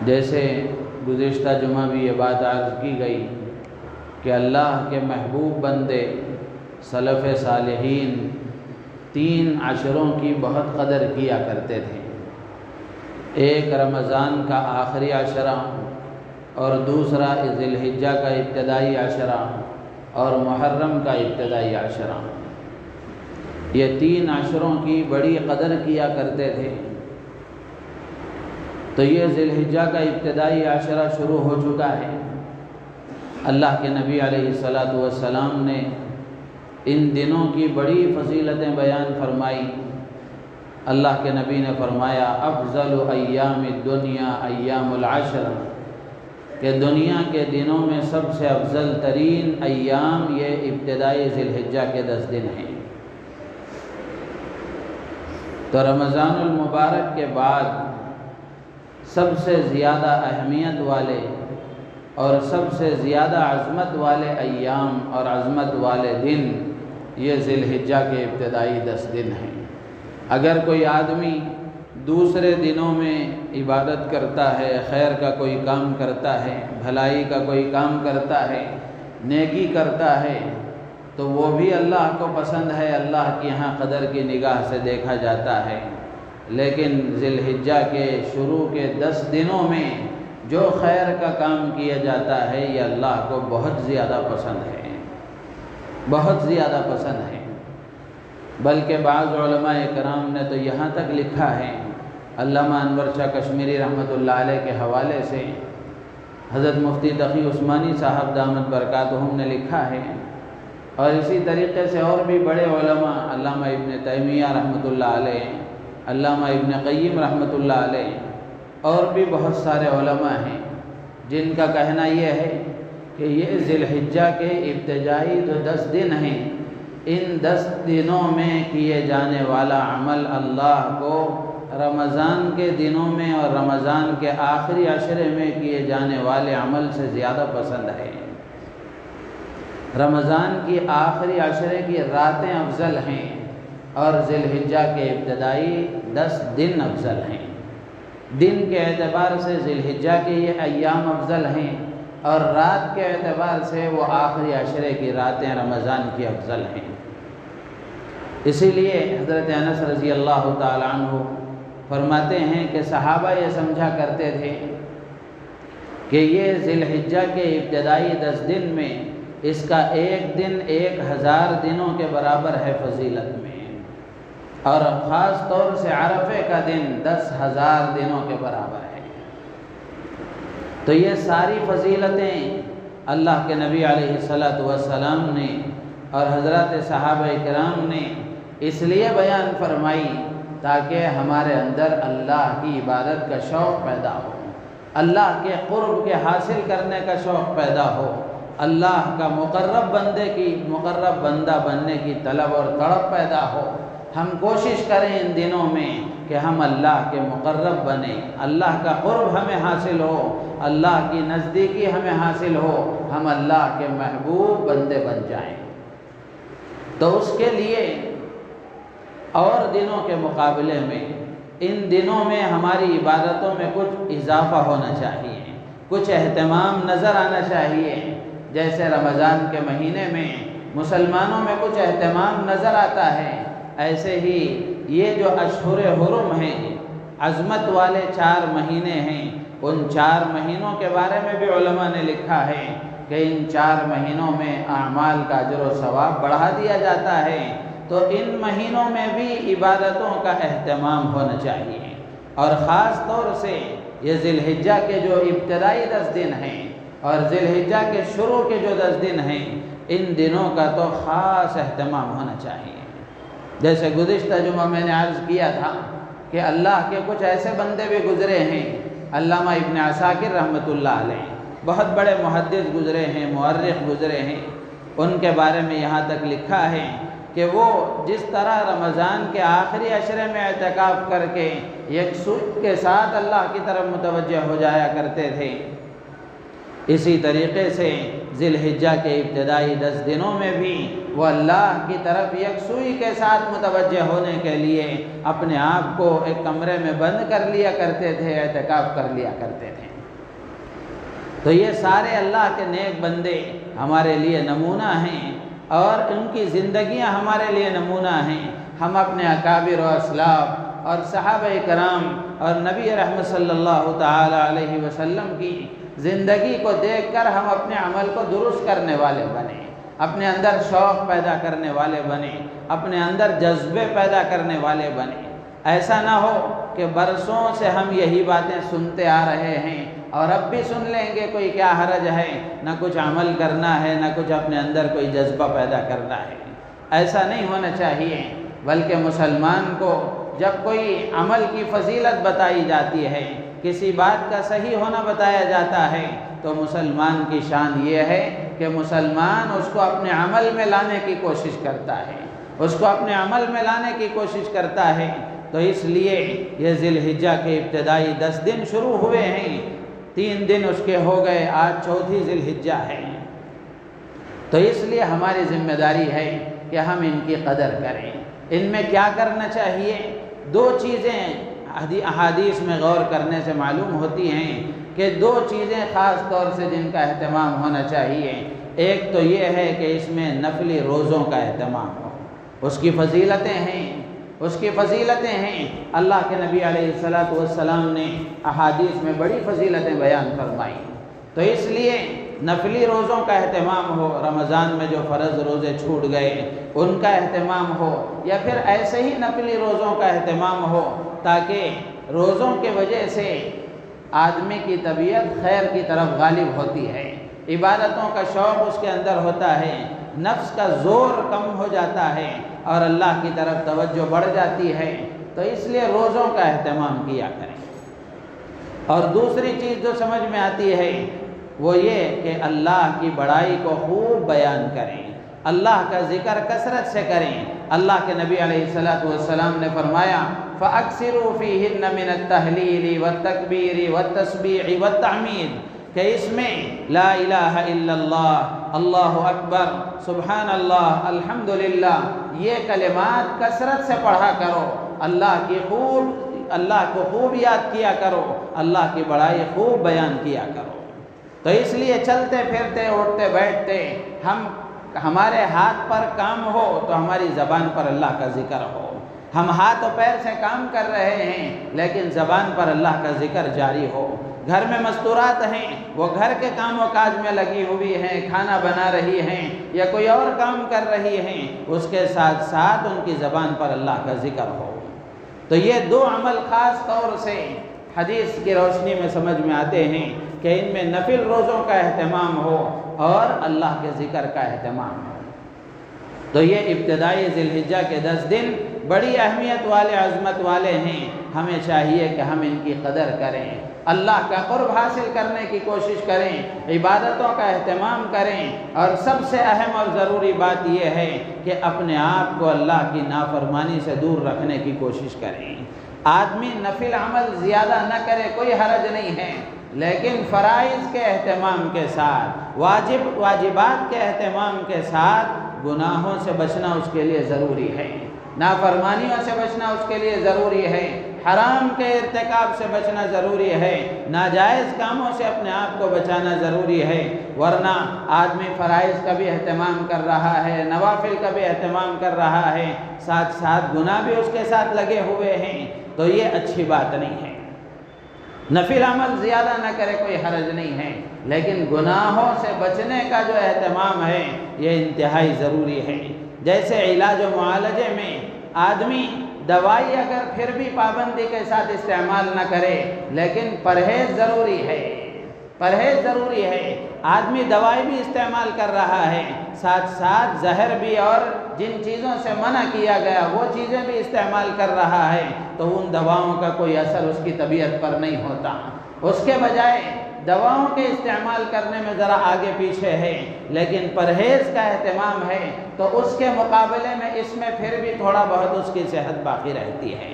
جیسے گزشتہ جمعہ بھی یہ بات عرض کی گئی کہ اللہ کے محبوب بندے سلف صالحین 3 عشروں کی بہت قدر کیا کرتے تھے۔ ایک رمضان کا آخری عشرہ، اور دوسرا ذی الحجہ کا ابتدائی عشرہ، اور محرم کا ابتدائی عشرہ۔ یہ 3 عشروں کی بڑی قدر کیا کرتے تھے۔ تو یہ ذی الحجہ کا ابتدائی عشرہ شروع ہو چکا ہے۔ اللہ کے نبی علیہ الصلاۃ والسلام نے ان دنوں کی بڑی فضیلتیں بیان فرمائی۔ اللہ کے نبی نے فرمایا افضل ایام الدنیا ایام العشر، کہ دنیا کے دنوں میں سب سے افضل ترین ایام یہ ابتدائی ذی الحجہ کے 10 دن ہیں۔ تو رمضان المبارک کے بعد سب سے زیادہ اہمیت والے اور سب سے زیادہ عظمت والے ایام اور عظمت والے دن یہ ذی الحجہ کے ابتدائی 10 دن ہیں۔ اگر کوئی آدمی دوسرے دنوں میں عبادت کرتا ہے، خیر کا کوئی کام کرتا ہے، بھلائی کا کوئی کام کرتا ہے، نیکی کرتا ہے، تو وہ بھی اللہ کو پسند ہے، اللہ کی یہاں قدر کی نگاہ سے دیکھا جاتا ہے۔ لیکن ذی الحجہ کے شروع کے 10 دنوں میں جو خیر کا کام کیا جاتا ہے یہ اللہ کو بہت زیادہ پسند ہے، بہت زیادہ پسند ہے۔ بلکہ بعض علماء کرام نے تو یہاں تک لکھا ہے، علامہ انور شاہ کشمیری رحمۃ اللہ علیہ کے حوالے سے حضرت مفتی تقی عثمانی صاحب دامت برکاتہم نے لکھا ہے، اور اسی طریقے سے اور بھی بڑے علماء علامہ ابن تیمیہ رحمۃ اللہ علیہ، علامہ ابن قیم رحمۃ اللہ علیہ، اور بھی بہت سارے علماء ہیں جن کا کہنا یہ ہے کہ یہ ذی الحجہ کے ابتدائی جو 10 دن ہیں، ان 10 دنوں میں کیے جانے والا عمل اللہ کو رمضان کے دنوں میں اور رمضان کے آخری عشرے میں کیے جانے والے عمل سے زیادہ پسند ہے۔ رمضان کی آخری عشرے کی راتیں افضل ہیں اور ذی الحجہ کے ابتدائی 10 دن افضل ہیں۔ دن کے اعتبار سے ذی الحجہ کے یہ ایام افضل ہیں، اور رات کے اعتبار سے وہ آخری عشرے کی راتیں رمضان کی افضل ہیں۔ اسی لیے حضرت انس رضی اللہ تعالی عنہ فرماتے ہیں کہ صحابہ یہ سمجھا کرتے تھے کہ یہ ذی الحجہ کے ابتدائی 10 دن میں اس کا ایک دن 1000 دنوں کے برابر ہے فضیلت میں، اور خاص طور سے عرفے کا دن 10,000 دنوں کے برابر ہے۔ تو یہ ساری فضیلتیں اللہ کے نبی علیہ الصلاۃ والسلام نے اور حضرات صحابہ کرام نے اس لیے بیان فرمائی تاکہ ہمارے اندر اللہ کی عبادت کا شوق پیدا ہو، اللہ کے قرب کے حاصل کرنے کا شوق پیدا ہو، اللہ کا مقرب بندہ بننے کی طلب اور تڑپ پیدا ہو۔ ہم کوشش کریں ان دنوں میں کہ ہم اللہ کے مقرب بنیں، اللہ کا قرب ہمیں حاصل ہو، اللہ کی نزدیکی ہمیں حاصل ہو، ہم اللہ کے محبوب بندے بن جائیں۔ تو اس کے لیے اور دنوں کے مقابلے میں ان دنوں میں ہماری عبادتوں میں کچھ اضافہ ہونا چاہیے، کچھ اہتمام نظر آنا چاہیے۔ جیسے رمضان کے مہینے میں مسلمانوں میں کچھ اہتمام نظر آتا ہے، ایسے ہی یہ جو اشہر حرم ہیں، عظمت والے 4 مہینے ہیں، ان 4 مہینوں کے بارے میں بھی علماء نے لکھا ہے کہ ان 4 مہینوں میں اعمال کا اجر و ثواب بڑھا دیا جاتا ہے۔ تو ان مہینوں میں بھی عبادتوں کا اہتمام ہونا چاہیے، اور خاص طور سے یہ ذی الحجہ کے جو ابتدائی 10 دن ہیں اور ذی الحجہ کے شروع کے جو 10 دن ہیں، ان دنوں کا تو خاص اہتمام ہونا چاہیے۔ جیسے گزشتہ جمعہ میں نے عرض کیا تھا کہ اللہ کے کچھ ایسے بندے بھی گزرے ہیں، علامہ ابن عساکر رحمۃ اللہ علیہ بہت بڑے محدث گزرے ہیں، مورخ گزرے ہیں، ان کے بارے میں یہاں تک لکھا ہے کہ وہ جس طرح رمضان کے آخری عشرے میں اعتکاف کر کے یکسوئی کے ساتھ اللہ کی طرف متوجہ ہو جایا کرتے تھے، اسی طریقے سے ذی الحجہ کے ابتدائی 10 دنوں میں بھی وہ اللہ کی طرف یکسوئی کے ساتھ متوجہ ہونے کے لیے اپنے آپ کو ایک کمرے میں بند کر لیا کرتے تھے، اعتکاف کر لیا کرتے تھے۔ تو یہ سارے اللہ کے نیک بندے ہمارے لیے نمونہ ہیں اور ان کی زندگیاں ہمارے لیے نمونہ ہیں۔ ہم اپنے اکابر و اسلاف اور صحابہ کرام اور نبی رحمت صلی اللہ تعالی علیہ وسلم کی زندگی کو دیکھ کر ہم اپنے عمل کو درست کرنے والے بنیں، اپنے اندر شوق پیدا کرنے والے بنیں، اپنے اندر جذبے پیدا کرنے والے بنیں۔ ایسا نہ ہو کہ برسوں سے ہم یہی باتیں سنتے آ رہے ہیں اور اب بھی سن لیں گے، کوئی کیا حرج ہے، نہ کچھ عمل کرنا ہے، نہ کچھ اپنے اندر کوئی جذبہ پیدا کرنا ہے۔ ایسا نہیں ہونا چاہیے، بلکہ مسلمان کو جب کوئی عمل کی فضیلت بتائی جاتی ہے، کسی بات کا صحیح ہونا بتایا جاتا ہے، تو مسلمان کی شان یہ ہے کہ مسلمان اس کو اپنے عمل میں لانے کی کوشش کرتا ہے، اس کو اپنے عمل میں لانے کی کوشش کرتا ہے۔ تو اس لیے یہ ذی الحجہ کے ابتدائی 10 دن شروع ہوئے ہیں، 3 دن اس کے ہو گئے، آج چوتھی ذی الحجہ ہے۔ تو اس لیے ہماری ذمہ داری ہے کہ ہم ان کی قدر کریں۔ ان میں کیا کرنا چاہیے؟ 2 چیزیں احادیث میں غور کرنے سے معلوم ہوتی ہیں کہ 2 چیزیں خاص طور سے جن کا اہتمام ہونا چاہیے۔ ایک تو یہ ہے کہ اس میں نفلی روزوں کا اہتمام ہو، اس کی فضیلتیں ہیں، اس کی فضیلتیں ہیں۔ اللہ کے نبی علیہ السلام نے احادیث میں بڑی فضیلتیں بیان فرمائی، تو اس لیے نفلی روزوں کا اہتمام ہو، رمضان میں جو فرض روزے چھوٹ گئے ان کا اہتمام ہو، یا پھر ایسے ہی نفلی روزوں کا اہتمام ہو، تاکہ روزوں کے وجہ سے آدمی کی طبیعت خیر کی طرف غالب ہوتی ہے، عبادتوں کا شوق اس کے اندر ہوتا ہے، نفس کا زور کم ہو جاتا ہے اور اللہ کی طرف توجہ بڑھ جاتی ہے۔ تو اس لیے روزوں کا اہتمام کیا کریں۔ اور دوسری چیز جو سمجھ میں آتی ہے وہ یہ کہ اللہ کی بڑائی کو خوب بیان کریں، اللہ کا ذکر کثرت سے کریں۔ اللہ کے نبی علیہ السلام نے فرمایا فَأَكْثِرُوا فِيهِنَّ مِنَ التَّهْلِيلِ وَالتَّكْبِيرِ وَالتَّسْبِيحِ وَالتَّحْمِيدِ، کہ اس میں لا الہ الا اللہ، اللہ اکبر، سبحان اللہ، الحمدللہ، یہ کلمات کثرت سے پڑھا کرو، اللہ کو خوب یاد کیا کرو، اللہ کی بڑائی خوب بیان کیا کرو۔ تو اس لیے چلتے پھرتے اٹھتے بیٹھتے ہمارے ہاتھ پر کام ہو تو ہماری زبان پر اللہ کا ذکر ہو، ہم ہاتھ و پیر سے کام کر رہے ہیں لیکن زبان پر اللہ کا ذکر جاری ہو۔ گھر میں مستورات ہیں، وہ گھر کے کام و کاج میں لگی ہوئی ہیں، کھانا بنا رہی ہیں یا کوئی اور کام کر رہی ہیں، اس کے ساتھ ساتھ ان کی زبان پر اللہ کا ذکر ہو۔ تو یہ 2 عمل خاص طور سے حدیث کی روشنی میں سمجھ میں آتے ہیں کہ ان میں نفل روزوں کا اہتمام ہو اور اللہ کے ذکر کا اہتمام ہو۔ تو یہ ابتدائی ذی الحجہ کے 10 دن بڑی اہمیت والے، عظمت والے ہیں، ہمیں چاہیے کہ ہم ان کی قدر کریں، اللہ کا قرب حاصل کرنے کی کوشش کریں، عبادتوں کا اہتمام کریں، اور سب سے اہم اور ضروری بات یہ ہے کہ اپنے آپ کو اللہ کی نافرمانی سے دور رکھنے کی کوشش کریں۔ آدمی نفل عمل زیادہ نہ کرے کوئی حرج نہیں ہے، لیکن فرائض کے اہتمام کے ساتھ، واجبات کے اہتمام کے ساتھ گناہوں سے بچنا اس کے لیے ضروری ہے، نافرمانیوں سے بچنا اس کے لیے ضروری ہے، حرام کے ارتکاب سے بچنا ضروری ہے، ناجائز کاموں سے اپنے آپ کو بچانا ضروری ہے، ورنہ آدمی فرائض کا بھی اہتمام کر رہا ہے، نوافل کا بھی اہتمام کر رہا ہے، ساتھ ساتھ گناہ بھی اس کے ساتھ لگے ہوئے ہیں، تو یہ اچھی بات نہیں ہے۔ نفل عمل زیادہ نہ کرے کوئی حرج نہیں ہے، لیکن گناہوں سے بچنے کا جو اہتمام ہے یہ انتہائی ضروری ہے۔ جیسے علاج و معالجے میں آدمی دوائی اگر پھر بھی پابندی کے ساتھ استعمال نہ کرے، لیکن پرہیز ضروری ہے، پرہیز ضروری ہے۔ آدمی دوائی بھی استعمال کر رہا ہے، ساتھ ساتھ زہر بھی اور جن چیزوں سے منع کیا گیا وہ چیزیں بھی استعمال کر رہا ہے، تو ان دواؤں کا کوئی اثر اس کی طبیعت پر نہیں ہوتا۔ اس کے بجائے دواؤں کے استعمال کرنے میں ذرا آگے پیچھے ہے، لیکن پرہیز کا اہتمام ہے، تو اس کے مقابلے میں اس میں پھر بھی تھوڑا بہت اس کی صحت باقی رہتی ہے۔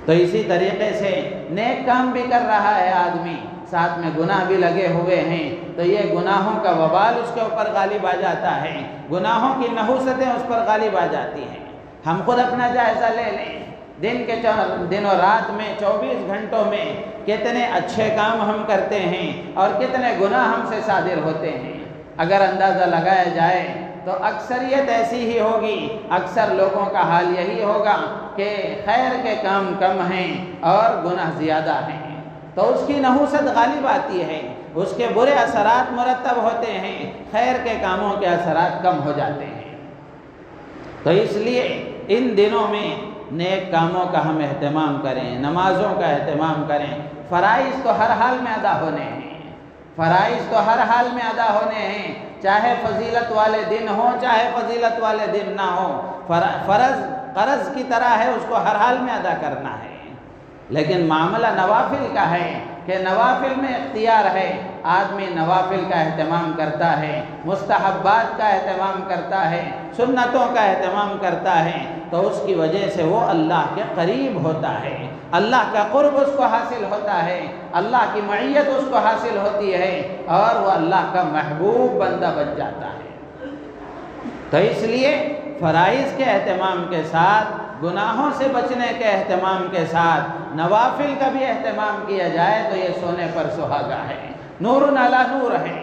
تو اسی طریقے سے نیک کام بھی کر رہا ہے آدمی، ساتھ میں گناہ بھی لگے ہوئے ہیں، تو یہ گناہوں کا وبال اس کے اوپر غالب آ جاتا ہے، گناہوں کی نحوستیں اس پر غالب آ جاتی ہیں۔ ہم خود اپنا جائزہ لے لیں دن و رات میں 24 گھنٹوں میں کتنے اچھے کام ہم کرتے ہیں اور کتنے گناہ ہم سے صادر ہوتے ہیں۔ اگر اندازہ لگایا جائے تو اکثریت ایسی ہی ہوگی، اکثر لوگوں کا حال یہی ہوگا کہ خیر کے کام کم ہیں اور گناہ زیادہ ہیں، تو اس کی نحوست غالب آتی ہے، اس کے برے اثرات مرتب ہوتے ہیں، خیر کے کاموں کے اثرات کم ہو جاتے ہیں۔ تو اس لیے ان دنوں میں نیک کاموں کا ہم اہتمام کریں، نمازوں کا اہتمام کریں۔ فرائض تو ہر حال میں ادا ہونے ہیں، فرائض تو ہر حال میں ادا ہونے ہیں، چاہے فضیلت والے دن ہوں چاہے فضیلت والے دن نہ ہوں، فرض قرض کی طرح ہے، اس کو ہر حال میں ادا کرنا ہے۔ لیکن معاملہ نوافل کا ہے کہ نوافل میں اختیار ہے، آدمی نوافل کا اہتمام کرتا ہے، مستحبات کا اہتمام کرتا ہے، سنتوں کا اہتمام کرتا ہے، تو اس کی وجہ سے وہ اللہ کے قریب ہوتا ہے، اللہ کا قرب اس کو حاصل ہوتا ہے، اللہ کی معیت اس کو حاصل ہوتی ہے، اور وہ اللہ کا محبوب بندہ بن جاتا ہے۔ تو اس لیے فرائض کے اہتمام کے ساتھ، گناہوں سے بچنے کے اہتمام کے ساتھ، نوافل کا بھی اہتمام کیا جائے تو یہ سونے پر سہاگا ہے، نور علی نور ہے۔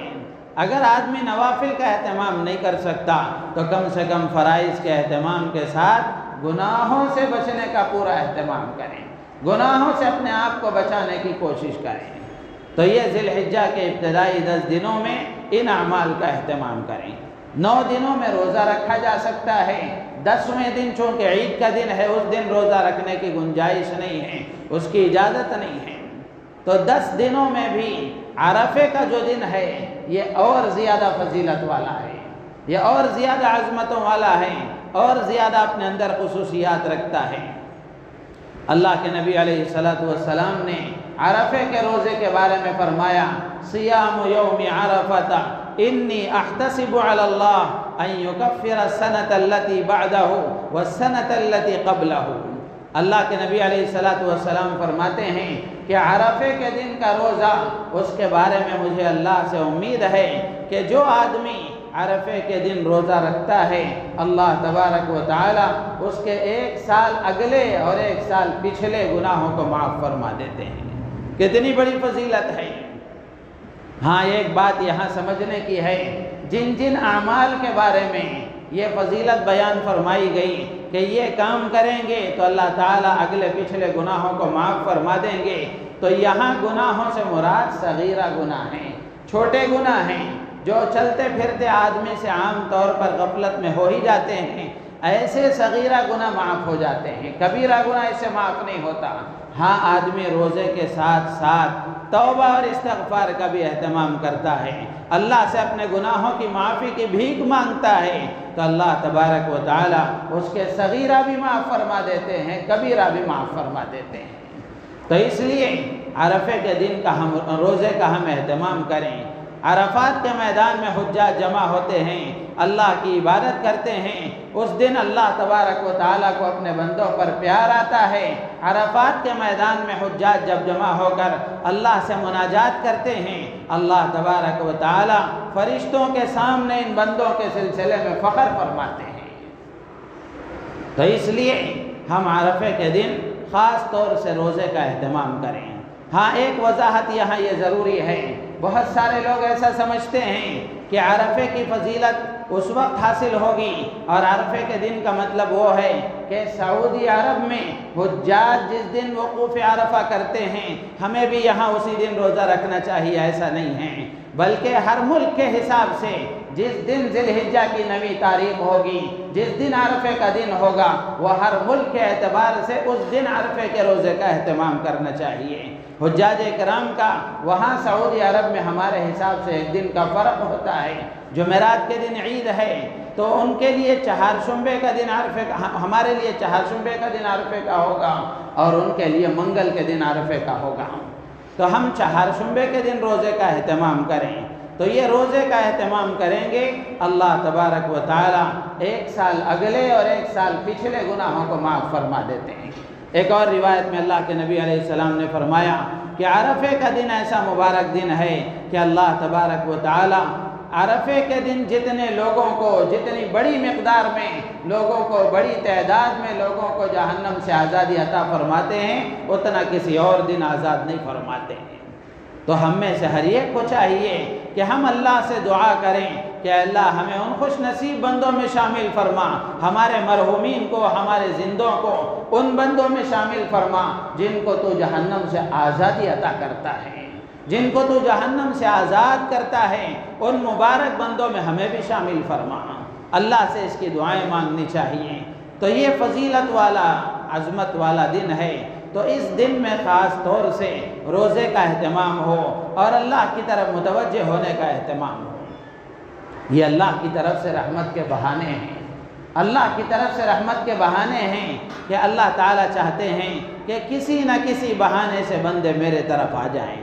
اگر آدمی نوافل کا اہتمام نہیں کر سکتا تو کم سے کم فرائض کے اہتمام کے ساتھ گناہوں سے بچنے کا پورا اہتمام کریں، گناہوں سے اپنے آپ کو بچانے کی کوشش کریں۔ تو یہ ذی الحجہ کے ابتدائی 10 دنوں میں ان اعمال کا اہتمام کریں۔ 9 دنوں میں روزہ رکھا جا سکتا ہے، 10ویں دن چونکہ عید کا دن ہے، اس دن روزہ رکھنے کی گنجائش نہیں ہے، اس کی اجازت نہیں ہے۔ تو 10 دنوں میں بھی عرفے کا جو دن ہے یہ اور زیادہ فضیلت والا ہے، یہ اور زیادہ عظمتوں والا ہے، اور زیادہ اپنے اندر خصوصیات رکھتا ہے۔ اللہ کے نبی علیہ السلام نے عرفے کے روزے کے بارے میں فرمایا، صیام یوم عرفۃ انی احتسب علی اللہ ان یکفر السنۃ التی بعدہ والسنۃ التی قبلہ۔ اللہ کے نبی علیہ السلام فرماتے ہیں کہ عرفے کے دن کا روزہ، اس کے بارے میں مجھے اللہ سے امید ہے کہ جو آدمی عرفے کے دن روزہ رکھتا ہے، اللہ تبارک و تعالی اس کے 1 سال اگلے اور 1 سال پچھلے گناہوں کو معاف فرما دیتے ہیں۔ کتنی بڑی فضیلت ہے۔ ہاں ایک بات یہاں سمجھنے کی ہے، جن جن اعمال کے بارے میں یہ فضیلت بیان فرمائی گئی کہ یہ کام کریں گے تو اللہ تعالیٰ اگلے پچھلے گناہوں کو معاف فرما دیں گے، تو یہاں گناہوں سے مراد صغیرہ گناہ ہیں، چھوٹے گناہ ہیں جو چلتے پھرتے آدمی سے عام طور پر غفلت میں ہو ہی جاتے ہیں، ایسے صغیرہ گناہ معاف ہو جاتے ہیں، کبیرہ گناہ اس سے معاف نہیں ہوتا۔ ہاں آدمی روزے کے ساتھ ساتھ توبہ اور استغفار کا بھی اہتمام کرتا ہے، اللہ سے اپنے گناہوں کی معافی کی بھیک مانگتا ہے، تو اللہ تبارک و تعالی اس کے صغیرہ بھی معاف فرما دیتے ہیں، کبیرہ بھی معاف فرما دیتے ہیں۔ تو اس لیے عرفے کے دن کا روزے کا ہم اہتمام کریں۔ عرفات کے میدان میں حجاج جمع ہوتے ہیں، اللہ کی عبادت کرتے ہیں، اس دن اللہ تبارک و تعالیٰ کو اپنے بندوں پر پیار آتا ہے۔ عرفات کے میدان میں حجاج جب جمع ہو کر اللہ سے مناجات کرتے ہیں، اللہ تبارک و تعالیٰ فرشتوں کے سامنے ان بندوں کے سلسلے میں فخر فرماتے ہیں۔ تو اس لیے ہم عرفے کے دن خاص طور سے روزے کا اہتمام کریں۔ ہاں ایک وضاحت یہاں یہ ضروری ہے، بہت سارے لوگ ایسا سمجھتے ہیں کہ عرفے کی فضیلت اس وقت حاصل ہوگی، اور عرفے کے دن کا مطلب وہ ہے کہ سعودی عرب میں حجاج جس دن وقوف عرفہ کرتے ہیں ہمیں بھی یہاں اسی دن روزہ رکھنا چاہیے، ایسا نہیں ہے، بلکہ ہر ملک کے حساب سے جس دن ذی الحجہ کی 9ویں تاریخ ہوگی، جس دن عرفے کا دن ہوگا، وہ ہر ملک کے اعتبار سے اس دن عرفے کے روزے کا اہتمام کرنا چاہیے۔ حجاج کرام کا وہاں سعودی عرب میں ہمارے حساب سے 1 دن کا فرق ہوتا ہے۔ جمعرات کے دن عید ہے تو ان کے لیے چہارشنبے کا دن عرفے کا، ہمارے لیے چہارشنبے کا دن عرفے کا ہوگا اور ان کے لیے منگل کے دن عرفے کا ہوگا۔ تو ہم چہارشنبے کے دن روزے کا اہتمام کریں، تو یہ روزے کا اہتمام کریں گے، اللہ تبارک و تعالیٰ 1 سال اگلے اور 1 سال پچھلے گناہوں کو معاف فرما دیتے ہیں۔ ایک اور روایت میں اللہ کے نبی علیہ السلام نے فرمایا کہ عرفے کا دن ایسا مبارک دن ہے کہ اللہ تبارک و تعالیٰ عرفے کے دن جتنے لوگوں کو، جتنی بڑی مقدار میں لوگوں کو، بڑی تعداد میں لوگوں کو جہنم سے آزادی عطا فرماتے ہیں، اتنا کسی اور دن آزاد نہیں فرماتے ہیں۔ تو ہم میں سے ہر ایک کو چاہیے کہ ہم اللہ سے دعا کریں کہ اللہ ہمیں ان خوش نصیب بندوں میں شامل فرما، ہمارے مرحومین کو، ہمارے زندوں کو ان بندوں میں شامل فرما جن کو تو جہنم سے آزادی عطا کرتا ہے، جن کو تو جہنم سے آزاد کرتا ہے، ان مبارک بندوں میں ہمیں بھی شامل فرما۔ اللہ سے اس کی دعائیں مانگنی چاہیے۔ تو یہ فضیلت والا، عظمت والا دن ہے، تو اس دن میں خاص طور سے روزے کا اہتمام ہو اور اللہ کی طرف متوجہ ہونے کا اہتمام ہو۔ یہ اللہ کی طرف سے رحمت کے بہانے ہیں، اللہ کی طرف سے رحمت کے بہانے ہیں کہ اللہ تعالیٰ چاہتے ہیں کہ کسی نہ کسی بہانے سے بندے میرے طرف آ جائیں۔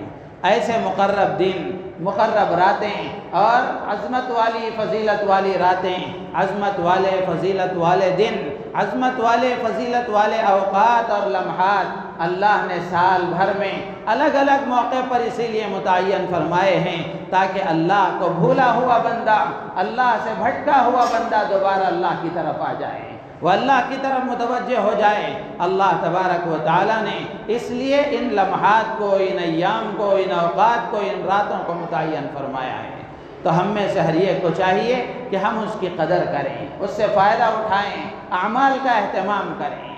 ایسے مقرب دن، مقرب راتیں اور عظمت والی فضیلت والی راتیں، عظمت والے فضیلت والے دن، عظمت والے فضیلت والے اوقات اور لمحات اللہ نے سال بھر میں الگ الگ موقع پر اسی لیے متعین فرمائے ہیں تاکہ اللہ کو بھولا ہوا بندہ، اللہ سے بھٹکا ہوا بندہ دوبارہ اللہ کی طرف آ جائے، وہ اللہ کی طرف متوجہ ہو جائے۔ اللہ تبارک و تعالیٰ نے اس لیے ان لمحات کو، ان ایام کو، ان اوقات کو، ان راتوں کو متعین فرمایا ہے۔ تو ہم میں سے ہر ایک کو چاہیے کہ ہم اس کی قدر کریں، اس سے فائدہ اٹھائیں، اعمال کا اہتمام کریں۔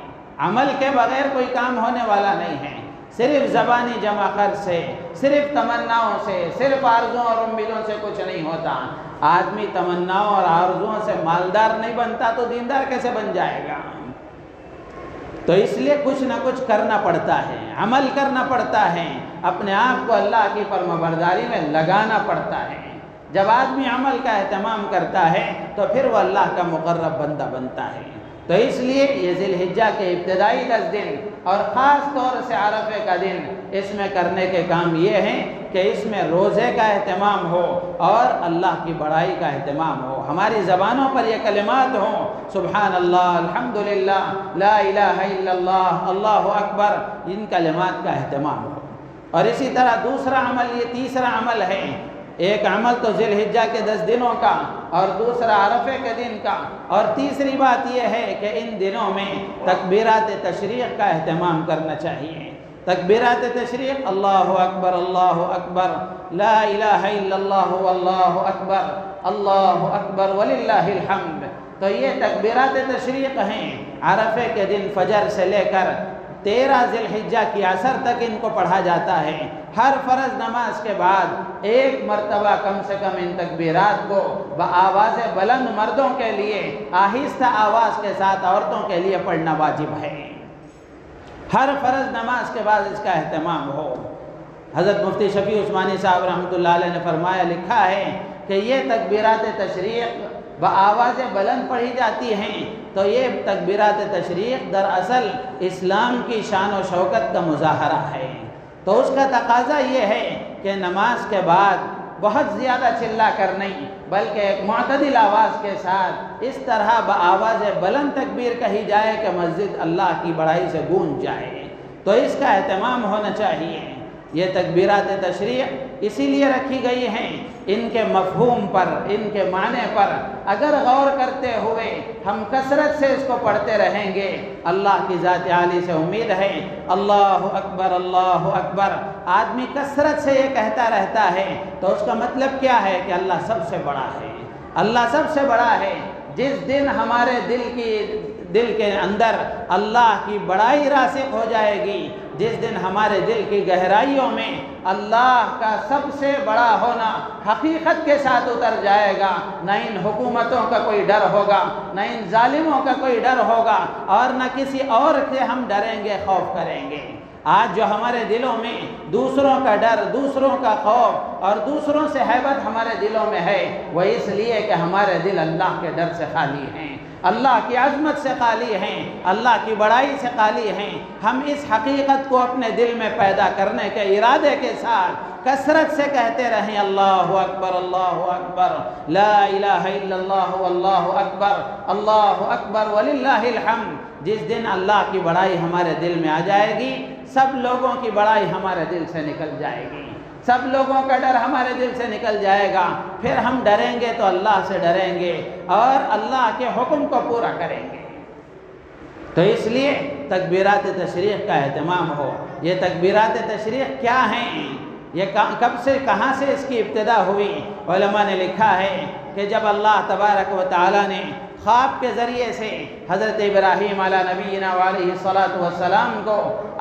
عمل کے بغیر کوئی کام ہونے والا نہیں ہے۔ صرف زبانی جمع خرچ سے، صرف تمناؤں سے، صرف آرزوؤں اور امیدوں سے کچھ نہیں ہوتا۔ آدمی تمناؤں اور آرزوؤں سے مالدار نہیں بنتا تو دیندار کیسے بن جائے گا؟ تو اس لیے کچھ نہ کچھ کرنا پڑتا ہے، عمل کرنا پڑتا ہے، اپنے آپ کو اللہ کی فرمانبرداری میں لگانا پڑتا ہے۔ جب آدمی عمل کا اہتمام کرتا ہے تو پھر وہ اللہ کا مقرب بندہ بنتا ہے۔ تو اس لیے یہ ذی الحجہ کے ابتدائی 10 دن اور خاص طور سے عرفے کا دن، اس میں کرنے کے کام یہ ہیں کہ اس میں روزے کا اہتمام ہو اور اللہ کی بڑائی کا اہتمام ہو، ہماری زبانوں پر یہ کلمات ہوں، سبحان اللہ، الحمدللہ، لا الہ الا اللہ، اللہ اکبر، ان کلمات کا اہتمام ہو۔ اور اسی طرح دوسرا عمل، یہ تیسرا عمل ہے، ایک عمل تو ذی الحجہ کے 10 دنوں کا اور دوسرا عرفے کے دن کا، اور تیسری بات یہ ہے کہ ان دنوں میں تکبیرات تشریق کا اہتمام کرنا چاہیے۔ تکبیرات تشریق، اللہ اکبر، اللہ اکبر، لا الہ الا اللہ، واللہ اکبر، اللہ اکبر وللہ الحمد۔ تو یہ تکبیرات تشریق ہیں، عرفے کے دن فجر سے لے کر 13 ذی الحجہ کی عصر تک ان کو پڑھا جاتا ہے۔ ہر فرض نماز کے بعد ایک مرتبہ کم سے کم ان تکبیرات کو بآواز بلند مردوں کے لیے، آہستہ آواز کے ساتھ عورتوں کے لیے پڑھنا واجب ہے۔ ہر فرض نماز کے بعد اس کا اہتمام ہو۔ حضرت مفتی شفیع عثمانی صاحب رحمۃ اللہ علیہ نے فرمایا، لکھا ہے کہ یہ تکبیرات تشریق بآواز بلند پڑھی جاتی ہیں تو یہ تکبیرات تشریق دراصل اسلام کی شان و شوکت کا مظاہرہ ہے۔ تو اس کا تقاضا یہ ہے کہ نماز کے بعد بہت زیادہ چلا کر نہیں بلکہ ایک معتدل آواز کے ساتھ اس طرح بآواز بلند تکبیر کہی جائے کہ مسجد اللہ کی بڑائی سے گونج جائے۔ تو اس کا اہتمام ہونا چاہیے۔ یہ تکبیرات تشریق اسی لیے رکھی گئی ہیں، ان کے مفہوم پر، ان کے معنی پر اگر غور کرتے ہوئے ہم کثرت سے اس کو پڑھتے رہیں گے، اللہ کی ذات عالی سے امید ہے، اللہ اکبر، اللہ اکبر آدمی کثرت سے یہ کہتا رہتا ہے تو اس کا مطلب کیا ہے کہ اللہ سب سے بڑا ہے، اللہ سب سے بڑا ہے۔ جس دن ہمارے دل کے اندر اللہ کی بڑائی راسخ ہو جائے گی، جس دن ہمارے دل کی گہرائیوں میں اللہ کا سب سے بڑا ہونا حقیقت کے ساتھ اتر جائے گا، نہ ان حکومتوں کا کوئی ڈر ہوگا، نہ ان ظالموں کا کوئی ڈر ہوگا، اور نہ کسی اور سے ہم ڈریں گے، خوف کریں گے۔ آج جو ہمارے دلوں میں دوسروں کا ڈر، دوسروں کا خوف اور دوسروں سے ہیبت ہمارے دلوں میں ہے، وہ اس لیے کہ ہمارے دل اللہ کے ڈر سے خالی ہیں، اللہ کی عظمت سے خالی ہیں، اللہ کی بڑائی سے خالی ہیں۔ ہم اس حقیقت کو اپنے دل میں پیدا کرنے کے ارادے کے ساتھ کثرت سے کہتے رہیں، اللہ اکبر، اللہ اکبر، لا الہ الا اللہ، واللہ اکبر، اللہ اکبر وللہ الحمد۔ جس دن اللہ کی بڑائی ہمارے دل میں آ جائے گی، سب لوگوں کی بڑائی ہمارے دل سے نکل جائے گی۔ سب لوگوں کا ڈر ہمارے دل سے نکل جائے گا، پھر ہم ڈریں گے تو اللہ سے ڈریں گے اور اللہ کے حکم کو پورا کریں گے۔ تو اس لیے تکبیرات تشریق کا اہتمام ہو۔ یہ تکبیرات تشریق کیا ہیں؟ یہ کب سے کہاں سے اس کی ابتدا ہوئی؟ علماء نے لکھا ہے کہ جب اللہ تبارک و تعالیٰ نے خواب کے ذریعے سے حضرت ابراہیم علیہ نبینا علیہ الصلاۃ والسلام کو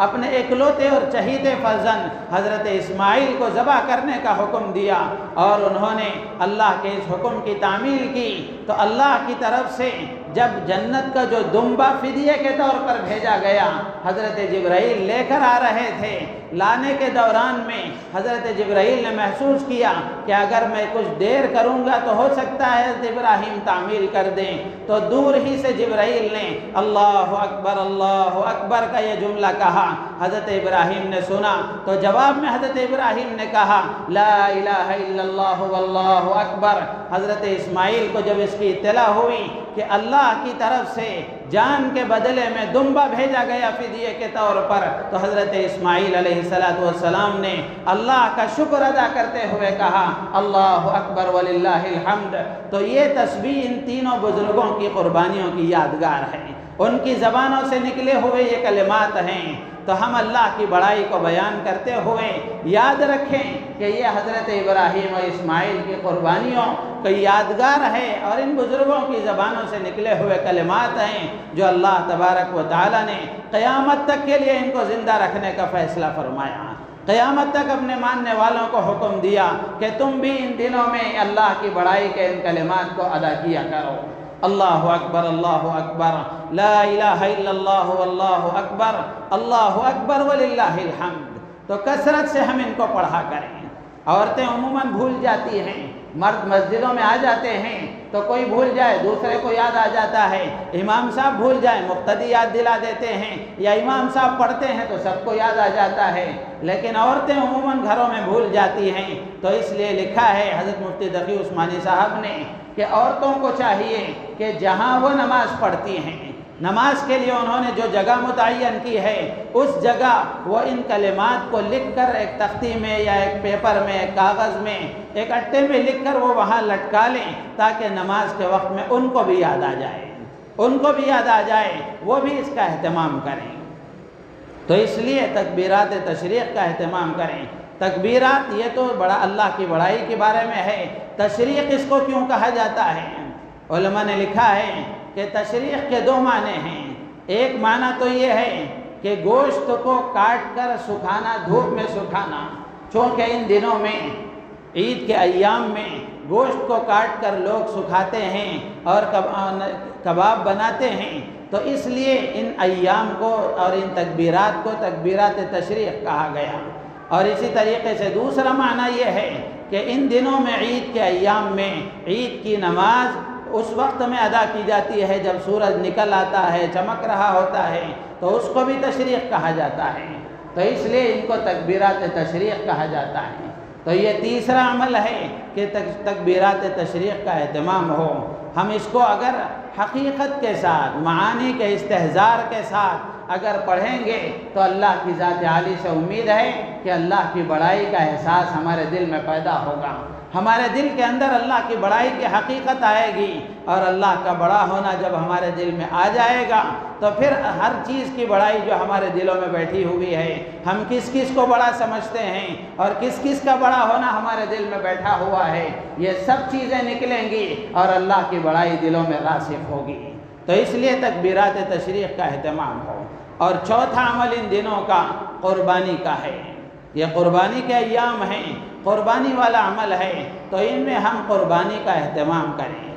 اپنے اکلوتے اور چہیتے فرزند حضرت اسماعیل کو ذبح کرنے کا حکم دیا اور انہوں نے اللہ کے اس حکم کی تعمیل کی، تو اللہ کی طرف سے جب جنت کا جو دمبا فدیے کے طور پر بھیجا گیا، حضرت جبرائیل لے کر آ رہے تھے، لانے کے دوران میں حضرت جبرائیل نے محسوس کیا کہ اگر میں کچھ دیر کروں گا تو ہو سکتا ہے حضرت ابراہیم تعمیل کر دیں، تو دور ہی سے جبرائیل نے اللہ اکبر کا یہ جملہ کہا۔ حضرت ابراہیم نے سنا تو جواب میں حضرت ابراہیم نے کہا لا الہ الا اللہ واللہ اکبر۔ حضرت اسماعیل کو جب اس کی اطلاع ہوئی کہ اللہ کی طرف سے جان کے بدلے میں دمبا بھیجا گیا فدیے کے طور پر، تو حضرت اسماعیل علیہ السلام نے اللہ کا شکر ادا کرتے ہوئے کہا اللہ اکبر وللہ الحمد۔ تو یہ تسبیح ان تینوں بزرگوں کی قربانیوں کی یادگار ہے، ان کی زبانوں سے نکلے ہوئے یہ کلمات ہیں۔ تو ہم اللہ کی بڑائی کو بیان کرتے ہوئے یاد رکھیں کہ یہ حضرت ابراہیم اور اسماعیل کی قربانیوں کا یادگار ہے اور ان بزرگوں کی زبانوں سے نکلے ہوئے کلمات ہیں جو اللہ تبارک و تعالیٰ نے قیامت تک کے لیے ان کو زندہ رکھنے کا فیصلہ فرمایا۔ قیامت تک اپنے ماننے والوں کو حکم دیا کہ تم بھی ان دنوں میں اللہ کی بڑائی کے ان کلمات کو ادا کیا کرو۔ اللہ اکبر لا الہ الا اللہ واللہ اکبر وللہ الحمد۔ تو کثرت سے ہم ان کو پڑھا کریں۔ عورتیں عموماً بھول جاتی ہیں، مرد مسجدوں میں آ جاتے ہیں تو کوئی بھول جائے دوسرے کو یاد آ جاتا ہے، امام صاحب بھول جائیں مقتدی یاد دلا دیتے ہیں، یا امام صاحب پڑھتے ہیں تو سب کو یاد آ جاتا ہے، لیکن عورتیں عموماً گھروں میں بھول جاتی ہیں۔ تو اس لیے لکھا ہے حضرت مفتی تقی عثمانی صاحب نے کہ عورتوں کو چاہیے کہ جہاں وہ نماز پڑھتی ہیں، نماز کے لیے انہوں نے جو جگہ متعین کی ہے اس جگہ وہ ان کلمات کو لکھ کر ایک تختی میں یا ایک پیپر میں، ایک کاغذ میں، ایک اٹے میں لکھ کر وہ وہاں لٹکا لیں تاکہ نماز کے وقت میں ان کو بھی یاد آ جائے، وہ بھی اس کا اہتمام کریں۔ تو اس لیے تکبیرات تشریق کا اہتمام کریں۔ تکبیرات یہ تو بڑا اللہ کی بڑائی کے بارے میں ہے، تشریق اس کو کیوں کہا جاتا ہے؟ علماء نے لکھا ہے کہ تشریق کے دو معنی ہیں۔ ایک معنی تو یہ ہے کہ گوشت کو کاٹ کر سکھانا، دھوپ میں سکھانا، چونکہ ان دنوں میں عید کے ایام میں گوشت کو کاٹ کر لوگ سکھاتے ہیں اور کباب بناتے ہیں، تو اس لیے ان ایام کو اور ان تکبیرات کو تکبیرات تشریق کہا گیا۔ اور اسی طریقے سے دوسرا معنی یہ ہے کہ ان دنوں میں عید کے ایام میں عید کی نماز اس وقت میں ادا کی جاتی ہے جب سورج نکل آتا ہے، چمک رہا ہوتا ہے، تو اس کو بھی تشریق کہا جاتا ہے، تو اس لیے ان کو تکبیرات تشریق کہا جاتا ہے۔ تو یہ تیسرا عمل ہے کہ تکبیرات تشریق کا اہتمام ہو۔ ہم اس کو اگر حقیقت کے ساتھ، معانی کے استحضار کے ساتھ اگر پڑھیں گے تو اللہ کی ذات عالی سے امید ہے کہ اللہ کی بڑائی کا احساس ہمارے دل میں پیدا ہوگا، ہمارے دل کے اندر اللہ کی بڑائی کی حقیقت آئے گی، اور اللہ کا بڑا ہونا جب ہمارے دل میں آ جائے گا تو پھر ہر چیز کی بڑائی جو ہمارے دلوں میں بیٹھی ہوئی ہے، ہم کس کس کو بڑا سمجھتے ہیں اور کس کس کا بڑا ہونا ہمارے دل میں بیٹھا ہوا ہے، یہ سب چیزیں نکلیں گی اور اللہ کی بڑائی دلوں میں راسخ ہوگی۔ تو اس لیے تکبیرات تشریق کا اہتمام ہو۔ اور چوتھا عمل ان دنوں کا قربانی کا ہے۔ یہ قربانی کے ایام ہیں، قربانی والا عمل ہے، تو ان میں ہم قربانی کا اہتمام کریں۔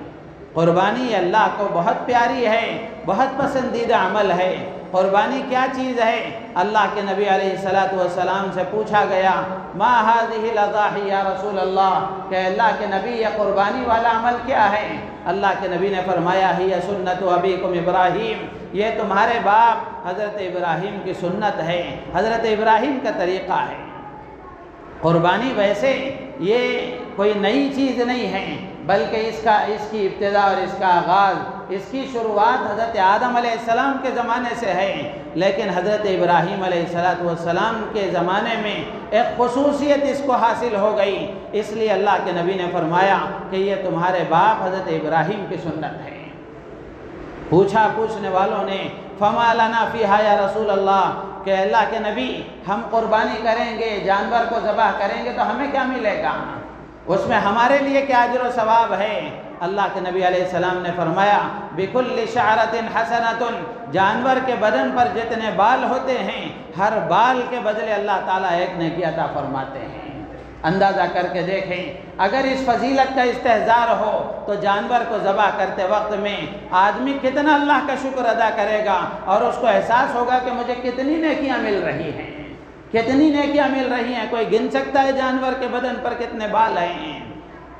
قربانی اللہ کو بہت پیاری ہے، بہت پسندیدہ عمل ہے۔ قربانی کیا چیز ہے؟ اللہ کے نبی علیہ السلام سے پوچھا گیا ما هذه الاضاحی یا رسول اللہ، کہ اللہ کے نبی یہ قربانی والا عمل کیا ہے؟ اللہ کے نبی نے فرمایا ہی سنت ابیکم ابراہیم، یہ تمہارے باپ حضرت ابراہیم کی سنت ہے، حضرت ابراہیم کا طریقہ ہے۔ قربانی ویسے یہ کوئی نئی چیز نہیں ہے، بلکہ اس کی ابتدا اور اس کا آغاز اس کی شروعات حضرت آدم علیہ السلام کے زمانے سے ہے، لیکن حضرت ابراہیم علیہ السلام کے زمانے میں ایک خصوصیت اس کو حاصل ہو گئی، اس لیے اللہ کے نبی نے فرمایا کہ یہ تمہارے باپ حضرت ابراہیم کی سنت ہے۔ پوچھا پوچھنے والوں نے فما لنا فیہا یا رسول اللہ، کہ اللہ کے نبی ہم قربانی کریں گے، جانور کو ذبح کریں گے تو ہمیں کیا ملے گا، اس میں ہمارے لیے کیا اجر و ثواب ہے؟ اللہ کے نبی علیہ السلام نے فرمایا بِكُلِّ شَعْرَةٍ حَسَنَةٌ، جانور کے بدن پر جتنے بال ہوتے ہیں ہر بال کے بدلے اللہ تعالیٰ ایک نیکی عطا فرماتے ہیں۔ اندازہ کر کے دیکھیں، اگر اس فضیلت کا استحضار ہو تو جانور کو ذبح کرتے وقت میں آدمی کتنا اللہ کا شکر ادا کرے گا، اور اس کو احساس ہوگا کہ مجھے کتنی نیکیاں مل رہی ہیں، کتنی نیکیاں مل رہی ہیں، کوئی گن سکتا ہے جانور کے بدن پر کتنے بال ہیں؟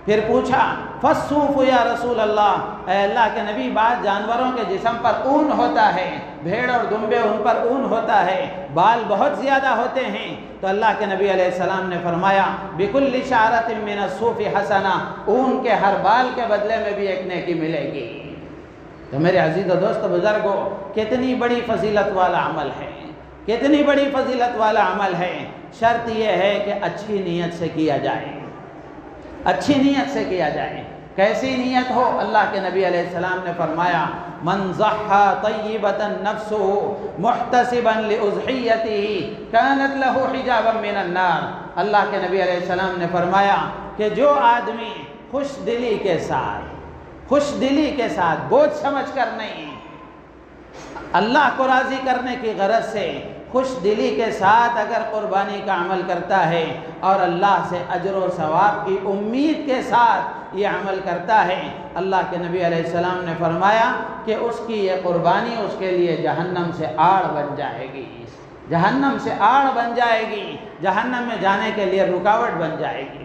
پھر پوچھا فَالصُّوفُ یا رسول اللہ، اے اللہ کے نبی بعض جانوروں کے جسم پر اون ہوتا ہے، بھیڑ اور دمبے ان پر اون ہوتا ہے، بال بہت زیادہ ہوتے ہیں، تو اللہ کے نبی علیہ السلام نے فرمایا بِكُلِّ شَعْرَةٍ مِّنَ الصُّوفِ حَسَنَةٌ، اون کے ہر بال کے بدلے میں بھی ایک نیکی ملے گی۔ تو میرے عزیز و دوست بزرگوں، کتنی بڑی فضیلت والا عمل ہے، کتنی بڑی فضیلت والا عمل ہے۔ شرط یہ ہے کہ اچھی نیت سے کیا جائے، اچھی نیت سے کیا جائے۔ کیسی نیت ہو؟ اللہ کے نبی علیہ السلام نے فرمایا من ضحى طیبة نفسه محتسبا لأضحیته كانت له حجابا من النار۔ اللہ کے نبی علیہ السلام نے فرمایا کہ جو آدمی خوش دلی کے ساتھ بوجھ سمجھ کر نہیں، اللہ کو راضی کرنے کی غرض سے خوش دلی کے ساتھ اگر قربانی کا عمل کرتا ہے اور اللہ سے اجر و ثواب کی امید کے ساتھ یہ عمل کرتا ہے، اللہ کے نبی علیہ السلام نے فرمایا کہ اس کی یہ قربانی اس کے لیے جہنم سے آڑ بن جائے گی، جہنم سے آڑ بن جائے گی، جہنم میں جانے کے لیے رکاوٹ بن جائے گی۔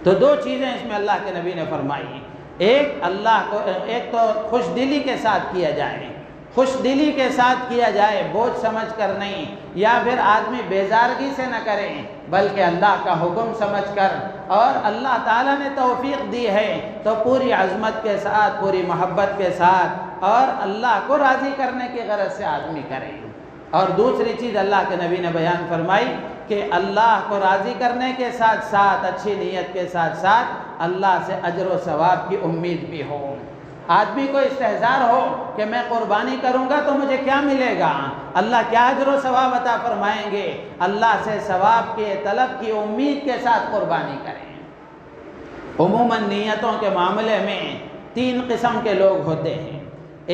تو دو چیزیں اس میں اللہ کے نبی نے فرمائی، ایک تو خوش دلی کے ساتھ کیا جائے، خوش دلی کے ساتھ کیا جائے، بوجھ سمجھ کر نہیں، یا پھر آدمی بیزارگی سے نہ کرے بلکہ اللہ کا حکم سمجھ کر، اور اللہ تعالیٰ نے توفیق دی ہے تو پوری عظمت کے ساتھ، پوری محبت کے ساتھ اور اللہ کو راضی کرنے کی غرض سے آدمی کرے۔ اور دوسری چیز اللہ کے نبی نے بیان فرمائی کہ اللہ کو راضی کرنے کے ساتھ ساتھ، اچھی نیت کے ساتھ ساتھ اللہ سے اجر و ثواب کی امید بھی ہو۔ آدمی کو استحضار ہو کہ میں قربانی کروں گا تو مجھے کیا ملے گا، اللہ کیا اجر و ثواب عطا فرمائیں گے، اللہ سے ثواب کے طلب کی امید کے ساتھ قربانی کریں۔ عموماً نیتوں کے معاملے میں تین قسم کے لوگ ہوتے ہیں،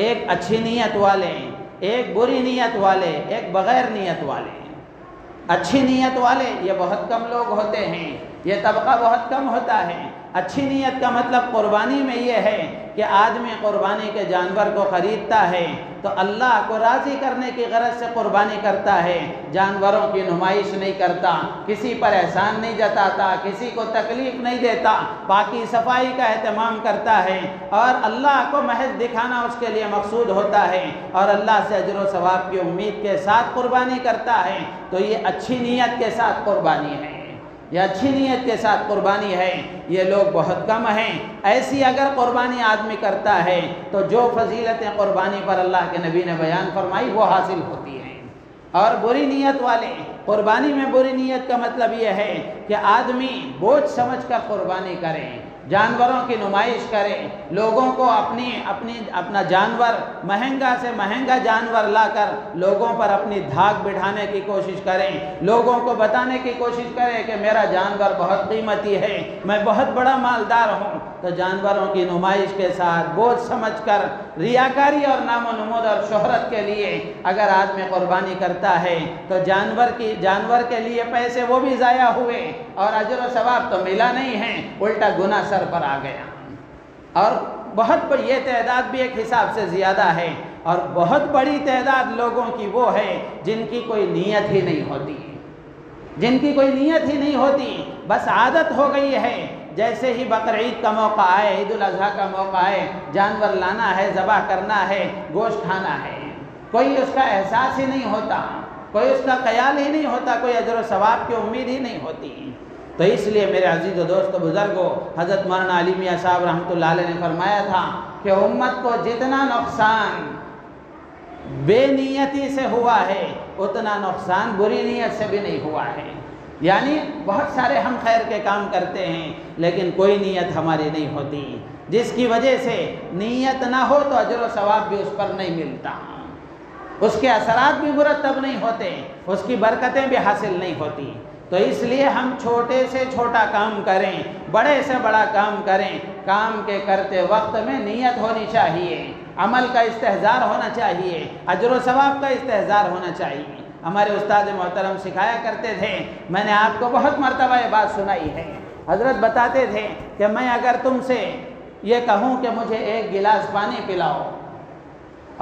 ایک اچھی نیت والے، ایک بری نیت والے، ایک بغیر نیت والے۔ اچھی نیت والے یہ بہت کم لوگ ہوتے ہیں، یہ طبقہ بہت کم ہوتا ہے۔ اچھی نیت کا مطلب قربانی میں یہ ہے کہ آدمی قربانی کے جانور کو خریدتا ہے تو اللہ کو راضی کرنے کی غرض سے قربانی کرتا ہے، جانوروں کی نمائش نہیں کرتا، کسی پر احسان نہیں جتاتا، کسی کو تکلیف نہیں دیتا، پاکی صفائی کا اہتمام کرتا ہے، اور اللہ کو محض دکھانا اس کے لیے مقصود ہوتا ہے، اور اللہ سے اجر و ثواب کی امید کے ساتھ قربانی کرتا ہے، تو یہ اچھی نیت کے ساتھ قربانی ہے، یہ اچھی نیت کے ساتھ قربانی ہے۔ یہ لوگ بہت کم ہیں۔ ایسی اگر قربانی آدمی کرتا ہے تو جو فضیلتیں قربانی پر اللہ کے نبی نے بیان فرمائی وہ حاصل ہوتی ہیں۔ اور بری نیت والے، قربانی میں بری نیت کا مطلب یہ ہے کہ آدمی بوجھ سمجھ کر قربانی کرے، جانوروں کی نمائش کرے، لوگوں کو اپنا جانور مہنگا سے مہنگا جانور لا کر لوگوں پر اپنی دھاک بٹھانے کی کوشش کریں، لوگوں کو بتانے کی کوشش کریں کہ میرا جانور بہت قیمتی ہے، میں بہت بڑا مالدار ہوں۔ تو جانوروں کی نمائش کے ساتھ بوجھ سمجھ کر ریاکاری اور نام و نمود اور شہرت کے لیے اگر آدمی قربانی کرتا ہے تو جانور کے لیے پیسے وہ بھی ضائع ہوئے اور اجر و ثواب تو ملا نہیں ہے، الٹا گناہ سر پر آ گیا۔ اور بہت بڑی یہ تعداد بھی ایک حساب سے زیادہ ہے، اور بہت بڑی تعداد لوگوں کی وہ ہے جن کی کوئی نیت ہی نہیں ہوتی، جن کی کوئی نیت ہی نہیں ہوتی، بس عادت ہو گئی ہے، جیسے ہی بقرعید کا موقع آئے، عید الاضحیٰ کا موقع آئے، جانور لانا ہے، ذبح کرنا ہے، گوشت کھانا ہے، کوئی اس کا احساس ہی نہیں ہوتا، کوئی اس کا خیال ہی نہیں ہوتا، کوئی اجر و ثواب کی امید ہی نہیں ہوتی۔ تو اس لیے میرے عزیز و دوست و بزرگوں، حضرت مولانا علی میاں صاحب رحمۃ اللہ علیہ نے فرمایا تھا کہ امت کو جتنا نقصان بے نیتی سے ہوا ہے اتنا نقصان بری نیت سے بھی نہیں ہوا ہے۔ یعنی بہت سارے ہم خیر کے کام کرتے ہیں لیکن کوئی نیت ہماری نہیں ہوتی، جس کی وجہ سے نیت نہ ہو تو اجر و ثواب بھی اس پر نہیں ملتا، اس کے اثرات بھی مرتب نہیں ہوتے، اس کی برکتیں بھی حاصل نہیں ہوتی۔ تو اس لیے ہم چھوٹے سے چھوٹا کام کریں، بڑے سے بڑا کام کریں، کام کے کرتے وقت میں نیت ہونی چاہیے، عمل کا استحضار ہونا چاہیے، اجر و ثواب کا استحضار ہونا چاہیے۔ ہمارے استاد محترم سکھایا کرتے تھے، میں نے آپ کو بہت مرتبہ یہ بات سنائی ہے، حضرت بتاتے تھے کہ میں اگر تم سے یہ کہوں کہ مجھے ایک گلاس پانی پلاؤ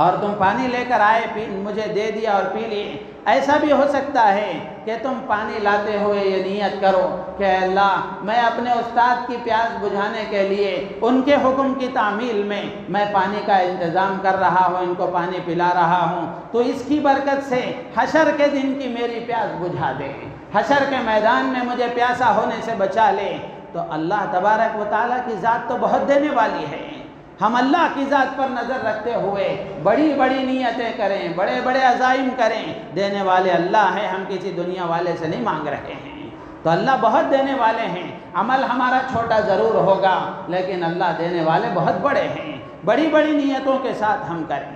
اور تم پانی لے کر آئے، مجھے دے دیا اور پی لیے، ایسا بھی ہو سکتا ہے کہ تم پانی لاتے ہوئے یہ نیت کرو کہ اے اللہ میں اپنے استاد کی پیاس بجھانے کے لیے ان کے حکم کی تعمیل میں پانی کا انتظام کر رہا ہوں، ان کو پانی پلا رہا ہوں، تو اس کی برکت سے حشر کے دن کی میری پیاس بجھا دے، حشر کے میدان میں مجھے پیاسا ہونے سے بچا لے۔ تو اللہ تبارک و تعالیٰ کی ذات تو بہت دینے والی ہے، ہم اللہ کی ذات پر نظر رکھتے ہوئے بڑی بڑی نیتیں کریں، بڑے بڑے عزائم کریں، دینے والے اللہ ہیں، ہم کسی دنیا والے سے نہیں مانگ رہے ہیں۔ تو اللہ بہت دینے والے ہیں، عمل ہمارا چھوٹا ضرور ہوگا لیکن اللہ دینے والے بہت بڑے ہیں، بڑی بڑی نیتوں کے ساتھ ہم کریں۔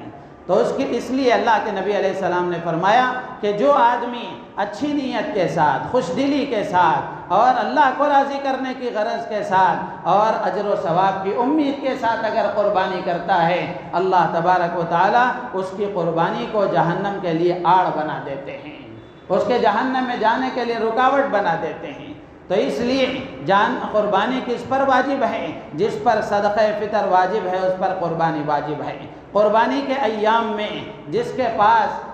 تو اس لیے اللہ کے نبی علیہ السلام نے فرمایا کہ جو آدمی اچھی نیت کے ساتھ، خوش دلی کے ساتھ اور اللہ کو راضی کرنے کی غرض کے ساتھ اور اجر و ثواب کی امید کے ساتھ اگر قربانی کرتا ہے، اللہ تبارک و تعالیٰ اس کی قربانی کو جہنم کے لیے آڑ بنا دیتے ہیں، اس کے جہنم میں جانے کے لیے رکاوٹ بنا دیتے ہیں۔ تو اس لیے قربانی کس پر واجب ہے؟ جس پر صدقہ فطر واجب ہے اس پر قربانی واجب ہے۔ قربانی کے ایام میں جس کے پاس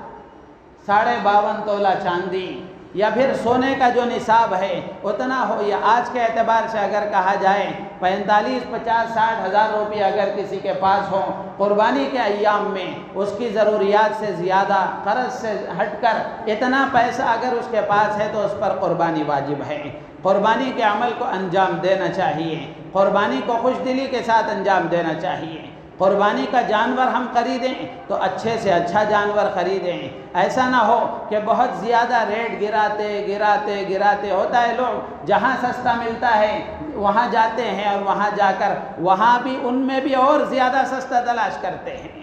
52.5 تولہ چاندی یا پھر سونے کا جو نصاب ہے اتنا ہو، یا آج کے اعتبار سے اگر کہا جائے 45, 50, 60 ہزار روپے اگر کسی کے پاس ہو، قربانی کے ایام میں اس کی ضروریات سے زیادہ قرض سے ہٹ کر اتنا پیسہ اگر اس کے پاس ہے تو اس پر قربانی واجب ہے۔ قربانی کے عمل کو انجام دینا چاہیے، قربانی کو خوش دلی کے ساتھ انجام دینا چاہیے۔ قربانی کا جانور ہم خریدیں تو اچھے سے اچھا جانور خریدیں، ایسا نہ ہو کہ بہت زیادہ ریٹ گراتے ہوتا ہے، لوگ جہاں سستا ملتا ہے وہاں جاتے ہیں اور وہاں جا کر وہاں بھی ان میں بھی اور زیادہ سستا تلاش کرتے ہیں۔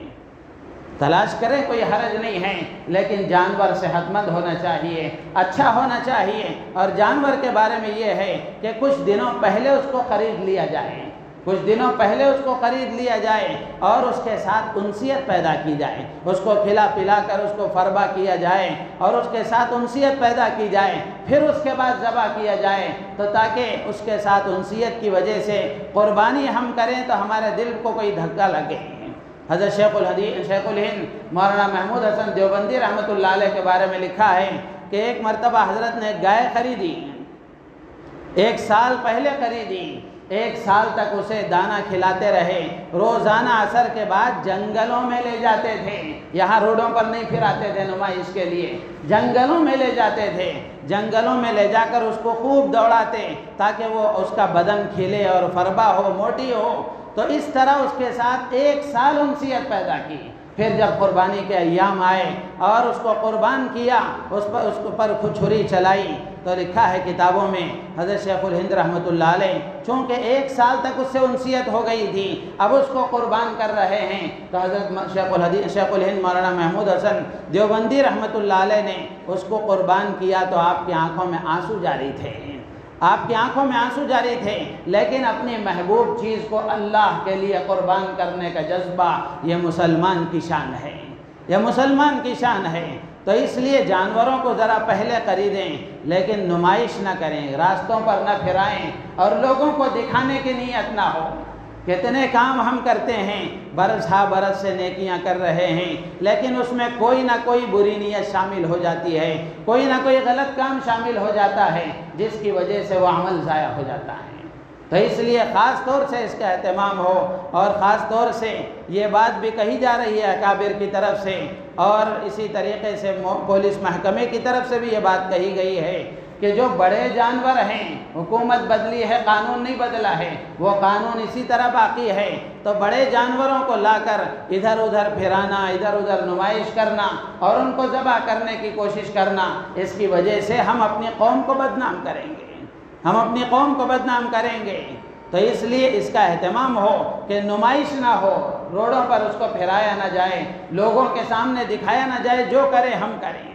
تلاش کریں، کوئی حرج نہیں ہے، لیکن جانور صحت مند ہونا چاہیے، اچھا ہونا چاہیے۔ اور جانور کے بارے میں یہ ہے کہ کچھ دنوں پہلے اس کو خرید لیا جائے، کچھ دنوں پہلے اس کو خرید لیا جائے اور اس کے ساتھ انسیت پیدا کی جائے، اس کو کھلا پلا کر اس کو فربا کیا جائے اور اس کے ساتھ انسیت پیدا کی جائے، پھر اس کے بعد ذبح کیا جائے، تو تاکہ اس کے ساتھ انسیت کی وجہ سے قربانی ہم کریں تو ہمارے دل کو کوئی دھکا لگے۔ حضرت شیخ الہند مولانا محمود حسن دیوبندی رحمۃ اللہ علیہ کے بارے میں لکھا ہے کہ ایک مرتبہ حضرت نے گائے خریدی، 1 سال پہلے خریدی، 1 سال تک اسے دانہ کھلاتے رہے، روزانہ عصر کے بعد جنگلوں میں لے جاتے تھے، یہاں روڈوں پر نہیں پھراتے تھے نمائش کے لیے، جنگلوں میں لے جاتے تھے، جنگلوں میں لے جا کر اس کو خوب دوڑاتے تاکہ وہ اس کا بدن کھلے اور فربا ہو، موٹی ہو۔ تو اس طرح اس کے ساتھ 1 سال انسیت پیدا کی۔ پھر جب قربانی کے ایام آئے اور اس کو قربان کیا، اس پر چھری چلائی، تو لکھا ہے کتابوں میں حضرت شیخ الہند رحمۃ اللہ علیہ چونکہ 1 سال تک اس سے انسیت ہو گئی تھی، اب اس کو قربان کر رہے ہیں، تو حضرت شیخ الہند مولانا محمود حسن دیوبندی رحمۃ اللہ علیہ نے اس کو قربان کیا تو آپ کی آنکھوں میں آنسو جاری تھے، آپ کی آنکھوں میں آنسو جاری تھے، لیکن اپنی محبوب چیز کو اللہ کے لیے قربان کرنے کا جذبہ یہ مسلمان کی شان ہے، یہ مسلمان کی شان ہے۔ تو اس لیے جانوروں کو ذرا پہلے خریدیں، لیکن نمائش نہ کریں، راستوں پر نہ پھرائیں اور لوگوں کو دکھانے کی نیت نہ ہو۔ کتنے کام ہم کرتے ہیں، برس ہا برس سے نیکیاں کر رہے ہیں، لیکن اس میں کوئی نہ کوئی بری نیت شامل ہو جاتی ہے، کوئی نہ کوئی غلط کام شامل ہو جاتا ہے، جس کی وجہ سے وہ عمل ضائع ہو جاتا ہے۔ تو اس لیے خاص طور سے اس کا اہتمام ہو، اور خاص طور سے یہ بات بھی کہی جا رہی ہے اکابر کی طرف سے اور اسی طریقے سے پولیس محکمے کی طرف سے بھی یہ بات کہی گئی ہے کہ جو بڑے جانور ہیں، حکومت بدلی ہے، قانون نہیں بدلا ہے، وہ قانون اسی طرح باقی ہے، تو بڑے جانوروں کو لا کر ادھر ادھر پھرانا، ادھر ادھر نمائش کرنا اور ان کو ذبح کرنے کی کوشش کرنا، اس کی وجہ سے ہم اپنی قوم کو بدنام کریں گے، ہم اپنی قوم کو بدنام کریں گے۔ تو اس لیے اس کا اہتمام ہو کہ نمائش نہ ہو، روڈوں پر اس کو پھرایا نہ جائے، لوگوں کے سامنے دکھایا نہ جائے، جو کرے ہم کریں۔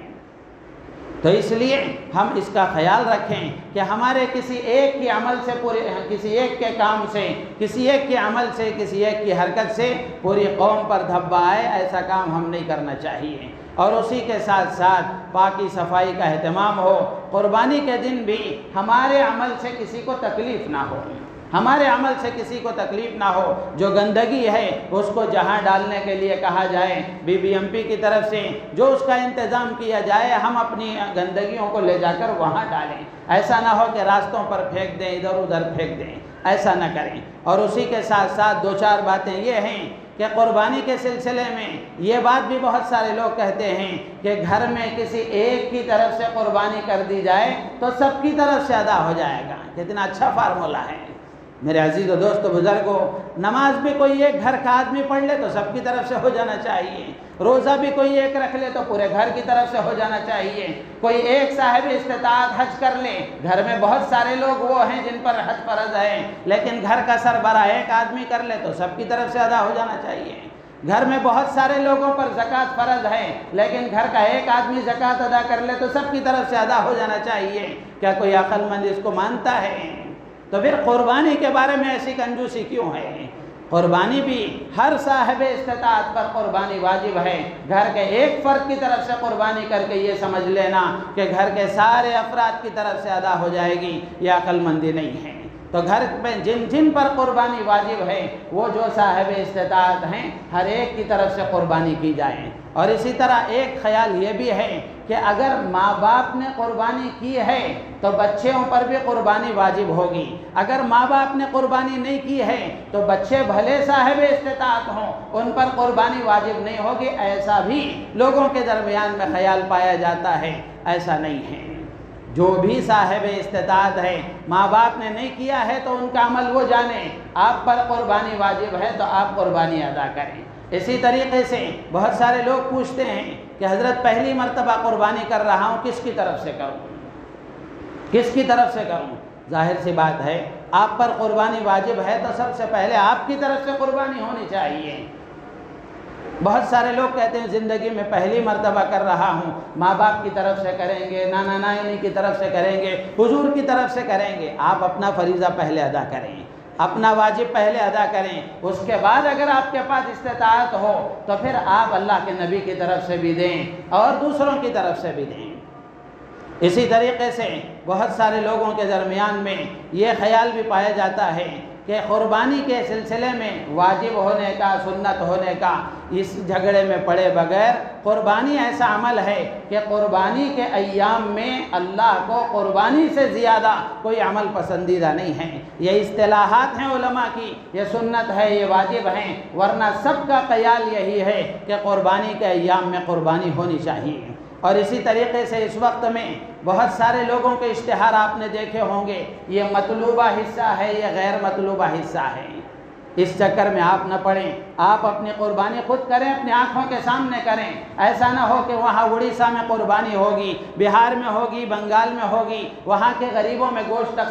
تو اس لیے ہم اس کا خیال رکھیں کہ ہمارے کسی ایک کی عمل سے کسی ایک کے کام سے، کسی ایک کے عمل سے، کسی ایک کی حرکت سے پوری قوم پر دھبا آئے، ایسا کام ہم نہیں کرنا چاہیے۔ اور اسی کے ساتھ ساتھ پاکی صفائی کا اہتمام ہو، قربانی کے دن بھی ہمارے عمل سے کسی کو تکلیف نہ ہو، ہمارے عمل سے کسی کو تکلیف نہ ہو، جو گندگی ہے اس کو جہاں ڈالنے کے لیے کہا جائے BBMP کی طرف سے جو اس کا انتظام کیا جائے، ہم اپنی گندگیوں کو لے جا کر وہاں ڈالیں، ایسا نہ ہو کہ راستوں پر پھینک دیں، ادھر ادھر پھینک دیں، ایسا نہ کریں۔ اور اسی کے ساتھ ساتھ دو چار باتیں یہ ہیں کہ قربانی کے سلسلے میں یہ بات بھی بہت سارے لوگ کہتے ہیں کہ گھر میں کسی ایک کی طرف سے قربانی کر دی جائے تو سب کی طرف سے ادا ہو جائے گا۔ کتنا اچھا فارمولہ ہے میرے عزیز و دوست و بزرگوں، نماز بھی کوئی ایک گھر کا آدمی پڑھ لے تو سب کی طرف سے ہو جانا چاہیے، روزہ بھی کوئی ایک رکھ لے تو پورے گھر کی طرف سے ہو جانا چاہیے، کوئی ایک صاحب استطاعت حج کر لے، گھر میں بہت سارے لوگ وہ ہیں جن پر حج فرض ہے، لیکن گھر کا سربراہ ایک آدمی کر لے تو سب کی طرف سے ادا ہو جانا چاہیے۔ گھر میں بہت سارے لوگوں پر زکوٰۃ فرض ہے، لیکن گھر کا ایک آدمی زکوٰۃ ادا کر لے تو سب کی طرف سے ادا ہو جانا چاہیے۔ کیا کوئی عقل مند اس کو مانتا ہے؟ تو پھر قربانی کے بارے میں ایسی کنجوسی کیوں ہے؟ قربانی بھی ہر صاحب استطاعت پر قربانی واجب ہے، گھر کے ایک فرد کی طرف سے قربانی کر کے یہ سمجھ لینا کہ گھر کے سارے افراد کی طرف سے ادا ہو جائے گی، یہ عقل مندی نہیں ہے۔ تو گھر میں جن پر قربانی واجب ہے وہ جو صاحب استطاعت ہیں، ہر ایک کی طرف سے قربانی کی جائے۔ اور اسی طرح ایک خیال یہ بھی ہے کہ اگر ماں باپ نے قربانی کی ہے تو بچوں پر بھی قربانی واجب ہوگی، اگر ماں باپ نے قربانی نہیں کی ہے تو بچے بھلے صاحب استطاعت ہوں، ان پر قربانی واجب نہیں ہوگی، ایسا بھی لوگوں کے درمیان میں خیال پایا جاتا ہے۔ ایسا نہیں ہے، جو بھی صاحب استطاعت ہے، ماں باپ نے نہیں کیا ہے تو ان کا عمل وہ جانے، آپ پر قربانی واجب ہے تو آپ قربانی ادا کریں۔ اسی طریقے سے بہت سارے لوگ پوچھتے ہیں کہ حضرت پہلی مرتبہ قربانی کر رہا ہوں، کس کی طرف سے کروں، کس کی طرف سے کروں؟ ظاہر سی بات ہے، آپ پر قربانی واجب ہے تو سب سے پہلے آپ کی طرف سے قربانی ہونی چاہیے۔ بہت سارے لوگ کہتے ہیں زندگی میں پہلی مرتبہ کر رہا ہوں، ماں باپ کی طرف سے کریں گے، نانا نانی کی طرف سے کریں گے، حضور کی طرف سے کریں گے۔ آپ اپنا فریضہ پہلے ادا کریں، اپنا واجب پہلے ادا کریں، اس کے بعد اگر آپ کے پاس استطاعت ہو تو پھر آپ اللہ کے نبی کی طرف سے بھی دیں اور دوسروں کی طرف سے بھی دیں۔ اسی طریقے سے بہت سارے لوگوں کے درمیان میں یہ خیال بھی پایا جاتا ہے کہ قربانی کے سلسلے میں واجب ہونے کا، سنت ہونے کا، اس جھگڑے میں پڑے بغیر قربانی ایسا عمل ہے کہ قربانی کے ایام میں اللہ کو قربانی سے زیادہ کوئی عمل پسندیدہ نہیں ہے۔ یہ اصطلاحات ہیں علماء کی، یہ سنت ہے، یہ واجب ہیں، ورنہ سب کا خیال یہی ہے کہ قربانی کے ایام میں قربانی ہونی چاہیے۔ اور اسی طریقے سے اس وقت میں بہت سارے لوگوں کے اشتہار آپ نے دیکھے ہوں گے، یہ مطلوبہ حصہ ہے، یہ غیر مطلوبہ حصہ ہے، اس چکر میں آپ نہ پڑیں، آپ اپنی قربانی خود کریں، اپنی آنکھوں کے سامنے کریں۔ ایسا نہ ہو کہ وہاں اڑیسہ میں قربانی ہوگی، بہار میں ہوگی، بنگال میں ہوگی، وہاں کے غریبوں میں گوشت